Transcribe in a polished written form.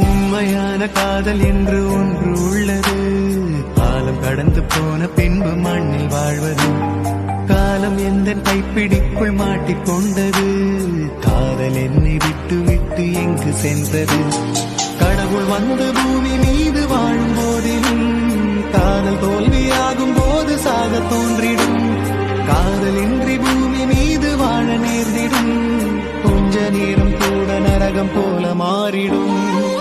உண்மையான காதல் என்று ஒன்று உள்ளது. காலம் கடந்து போன பின்பு மண்ணில் வாழ்வது. காலம் எந்த கைப்பிடிக்குள் மாட்டிக்கொண்டது. காதல் என்னை விட்டு விட்டு எங்கு சென்றது. கடவுள் வந்து பூமி மீது வாழும் போதிலும் காதல் தோல்வியாகும் போது சாக தோன்றிடும். காதல் இன்றி பூமி மீது வாழ நேர்ந்திடும். கொஞ்ச நேரம் கூட நரகம் போல மாறிடும்.